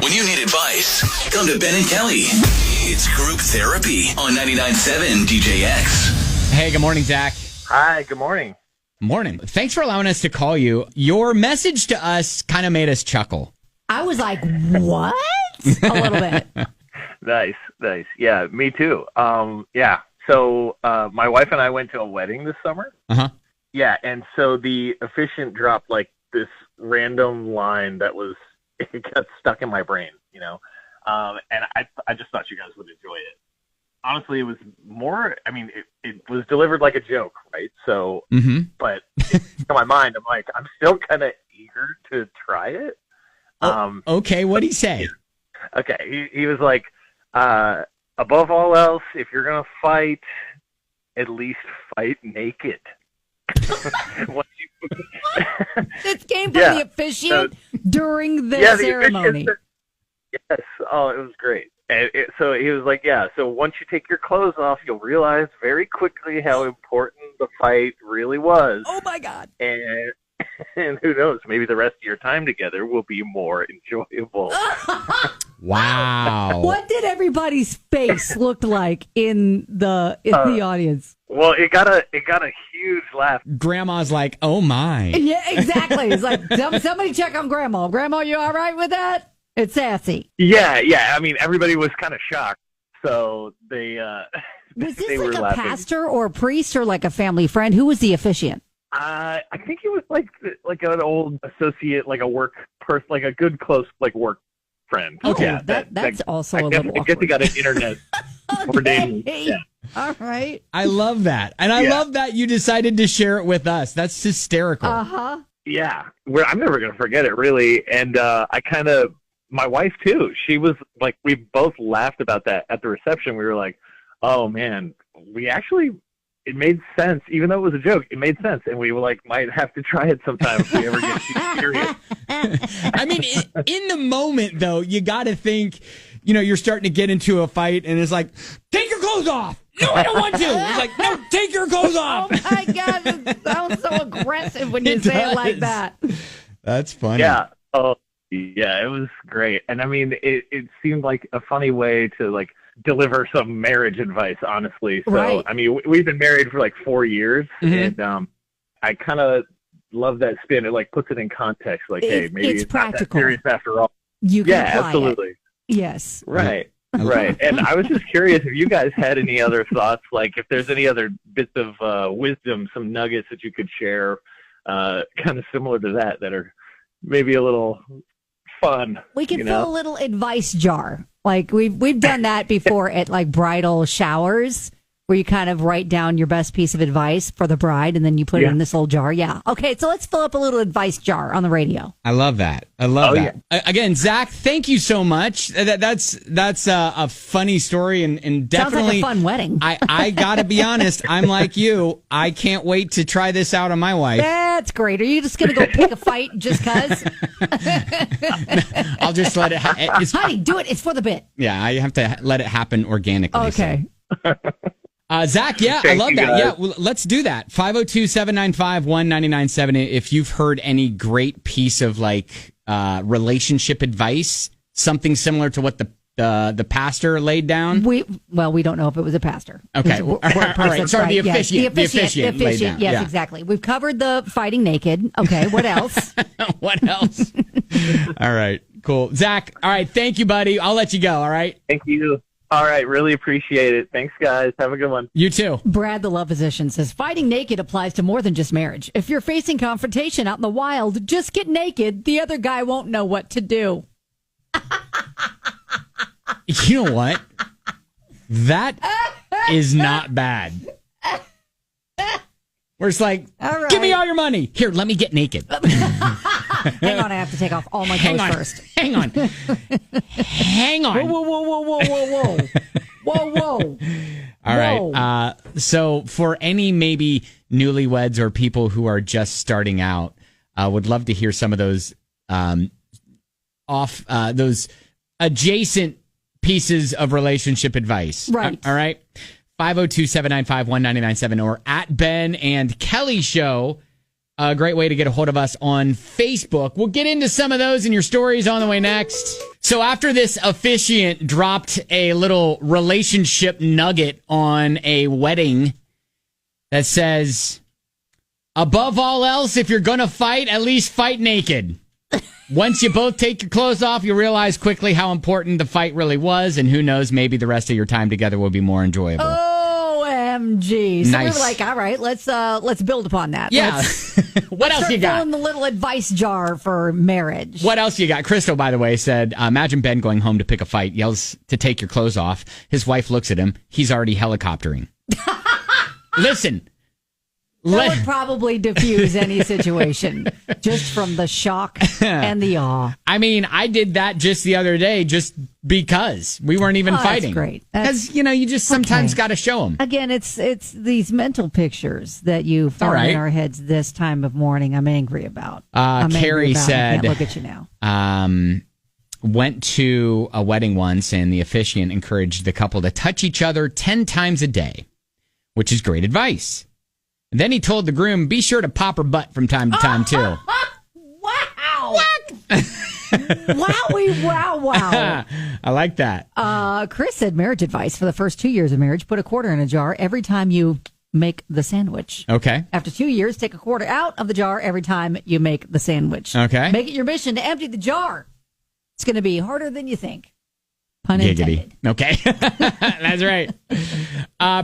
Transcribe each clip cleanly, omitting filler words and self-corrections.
When you need advice, come to Ben and Kelly. It's group therapy on 99.7 DJX. Hey, good morning, Zach. Hi, good morning. Morning. Thanks for allowing us to call you. Your message to us kind of made us chuckle. I was like, what? A little bit. Nice. Yeah, me too. So my wife and I went to a wedding this summer. Uh-huh. Yeah, and so the officiant dropped like this random line that it got stuck in my brain, you know? And I just thought you guys would enjoy it. Honestly, it was more, it was delivered like a joke, right? So, but in my mind, I'm like, I'm still kind of eager to try it. Okay, what'd he say? Okay, he was like, above all else, if you're going to fight, at least fight naked. This came from the officiant during the ceremony. Yes. Oh, it was great. And so he was like, so once you take your clothes off, you'll realize very quickly how important the fight really was. Oh, my God. And who knows, maybe the rest of your time together will be more enjoyable. Wow. What did everybody's face look like in the audience? Well, it got a huge laugh. Grandma's like, oh, my. Yeah, exactly. It's like, somebody check on Grandma. Grandma, you all right with that? It's sassy. Yeah. I mean, everybody was kind of shocked. So they was this they like were a laughing. pastor or a priest or like a family friend? Who was the officiant? I think it was like an old associate, like a work person, like a good close like work friend. Oh, yeah, that's also a little I guess he got an internet ordained. Yeah. All right. I love that. And I love that you decided to share it with us. That's hysterical. Uh-huh. Yeah. I'm never going to forget it, really. And my wife, too, she was like, we both laughed about that at the reception. We were like, oh, man, it made sense. Even though it was a joke, it made sense. And we were like, might have to try it sometime if we ever get too serious. I mean, in the moment, though, you got to think, you're starting to get into a fight and it's like, take your clothes off. No, I don't want to. It's like, no, take your clothes off. Oh, my God. It sounds so aggressive when you say it like that. That's funny. Yeah. Oh, yeah, it was great. And I mean, it seemed like a funny way to like deliver some marriage advice, honestly. So, right. I mean, we've been married for like 4 years, and I kind of love that spin. It like puts it in context. Like, hey, maybe it's practical. not that serious after all. You can apply absolutely. It. Yes. Right. Right. And I was just curious if you guys had any other thoughts, like if there's any other bits of wisdom, some nuggets that you could share, kind of similar to that are maybe a little fun. We can fill a little advice jar. Like we've done that before at like bridal showers, where you kind of write down your best piece of advice for the bride, and then you put it in this little jar. Yeah. Okay, so let's fill up a little advice jar on the radio. I love that. I love that. Yeah. Again, Zach, thank you so much. That's a funny story and definitely sounds like a fun wedding. I gotta be honest. I'm like you. I can't wait to try this out on my wife. That's great. Are you just gonna go pick a fight just cause? I'll just let it. Honey, do it. It's for the bit. Yeah, I have to let it happen organically. Okay. So. Zach, I love that. Guys. Yeah, well, let's do that. 502-795-1997. If you've heard any great piece of like relationship advice, something similar to what the pastor laid down. We don't know if it was a pastor. Okay, all right. Sorry, the officiant. The officiant laid down. Yes, exactly. We've covered the fighting naked. Okay, what else? What else? All right, cool. Zach, all right, thank you, buddy. I'll let you go, all right? Thank you. All right, really appreciate it. Thanks, guys. Have a good one. You too. Brad, the love physician, says fighting naked applies to more than just marriage. If you're facing confrontation out in the wild, just get naked. The other guy won't know what to do. You know what? That is not bad. Where it's like, right. Give me all your money. Here, let me get naked. Hang on, I have to take off all my clothes first. Hang on. Hang on. Whoa. Whoa. All right. So for any maybe newlyweds or people who are just starting out, would love to hear some of those those adjacent pieces of relationship advice. Right. All right. 502-795-1997 or at Ben and Kelly Show. A great way to get a hold of us on Facebook. We'll get into some of those in your stories on the way next. So after this officiant dropped a little relationship nugget on a wedding that says, above all else, if you're going to fight, at least fight naked. Once you both take your clothes off, you realize quickly how important the fight really was, and who knows, maybe the rest of your time together will be more enjoyable. OMG. So Nice. we were like, all right, let's build upon that. Yeah. What else you got? Filling the little advice jar for marriage. What else you got? Crystal, by the way, said, imagine Ben going home to pick a fight, yells to take your clothes off. His wife looks at him. He's already helicoptering. Listen. That would probably diffuse any situation just from the shock and the awe. I mean, I did that just the other day just because we weren't even fighting. That's great. Because, you just sometimes got to show them. Again, it's these mental pictures that you form in our heads this time of morning I'm angry about. Carrie said, I can't look at you now. Went to a wedding once, and the officiant encouraged the couple to touch each other 10 times a day, which is great advice. And then he told the groom, be sure to pop her butt from time to time, too. Wow. What? Wowie, wow. I like that. Chris said marriage advice for the first 2 years of marriage, put a quarter in a jar every time you make the sandwich. Okay. After 2 years, take a quarter out of the jar every time you make the sandwich. Okay. Make it your mission to empty the jar. It's going to be harder than you think. Pun intended. Giggity. Okay. That's right.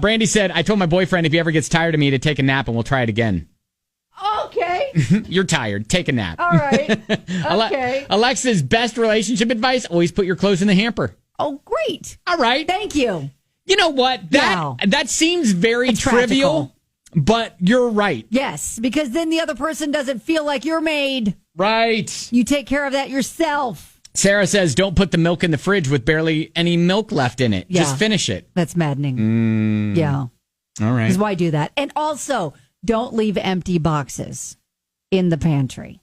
Brandy said, I told my boyfriend if he ever gets tired of me to take a nap and we'll try it again. Okay. You're tired. Take a nap. All right. Okay. Alexa's best relationship advice, always put your clothes in the hamper. Oh, great. All right. Thank you. You know what? That seems very trivial, but you're right. Yes, because then the other person doesn't feel like you're made. Right. You take care of that yourself. Sarah says, don't put the milk in the fridge with barely any milk left in it. Yeah. Just finish it. That's maddening. Yeah. All right. Because why do that? And also, don't leave empty boxes in the pantry.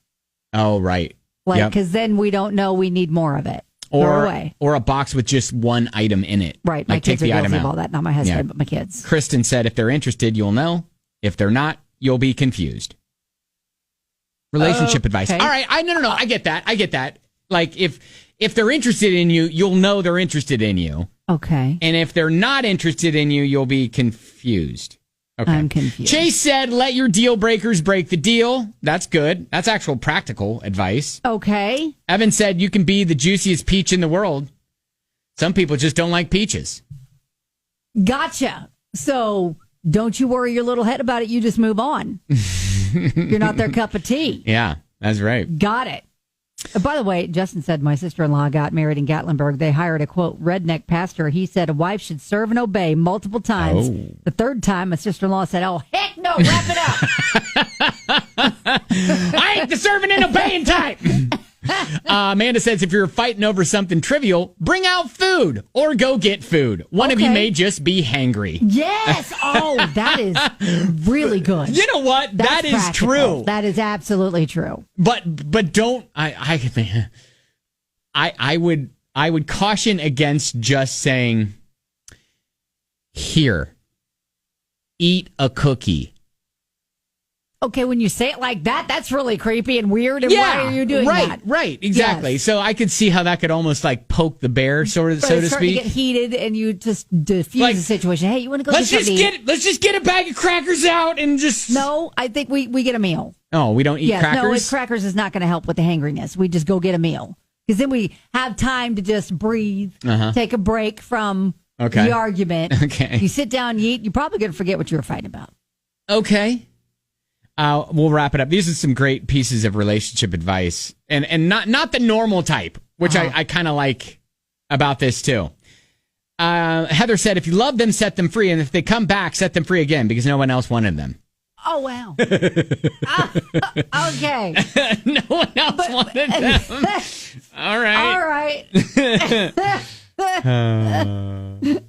Oh, right. Because then we don't know we need more of it. Throw away. Or a box with just one item in it. Right. My kids take are the item guilty of out. all that. Not my husband, but my kids. Kristen said, if they're interested, you'll know. If they're not, you'll be confused. Relationship advice. All right. No. I get that. Like, if they're interested in you, you'll know they're interested in you. Okay. And if they're not interested in you, you'll be confused. Okay. I'm confused. Chase said, let your deal breakers break the deal. That's good. That's actual practical advice. Okay. Evan said, you can be the juiciest peach in the world. Some people just don't like peaches. Gotcha. So don't you worry your little head about it. You just move on. You're not their cup of tea. Yeah, that's right. Got it. By the way, Justin said my sister-in-law got married in Gatlinburg. They hired a, quote, redneck pastor. He said a wife should serve and obey multiple times. Oh. The third time, my sister-in-law said, oh, heck no, wrap it up. I ain't the serving and obeying type. Amanda says, if you're fighting over something trivial, bring out food or go get food. One of you may just be hangry. Yes. Oh, that is really good. You know what? That is practical. true. That is absolutely true. But don't I would caution against just saying, here, eat a cookie. Okay, when you say it like that, that's really creepy and weird. And why are you doing that? Right, exactly. Yes. So I could see how that could almost like poke the bear, so to speak. To get heated, and you just diffuse the situation. Hey, you want to go? Let's just get a bag of crackers out and just. No, I think we get a meal. Oh, we don't eat crackers. No, crackers is not going to help with the hangriness. We just go get a meal because then we have time to just breathe, take a break from the argument. Okay, you sit down, you eat. You're probably going to forget what you were fighting about. Okay. We'll wrap it up. These are some great pieces of relationship advice, and not the normal type, which I kind of like about this too. Heather said, if you love them, set them free, and if they come back, set them free again because no one else wanted them. Oh, wow. Okay. No one else wanted them. All right.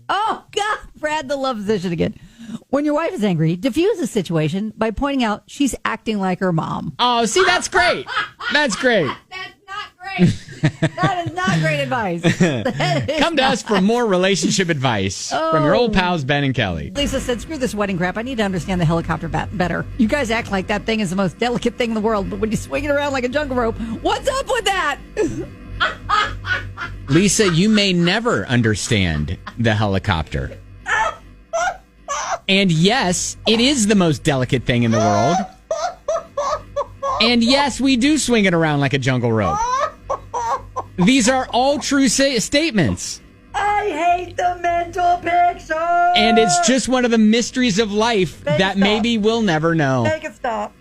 Oh, God. Brad, the love position again. When your wife is angry, diffuse the situation by pointing out she's acting like her mom. Oh, see, that's great. That's great. That's not great. That is not great advice. Come to us for more relationship advice from your old pals, Ben and Kelly. Lisa said, screw this wedding crap. I need to understand the helicopter better. You guys act like that thing is the most delicate thing in the world, but when you swing it around like a jungle rope, what's up with that? Lisa, you may never understand the helicopter. And yes, it is the most delicate thing in the world. And yes, we do swing it around like a jungle rope. These are all true statements. I hate the mental picture. And it's just one of the mysteries of life that maybe we'll never know. Make it stop.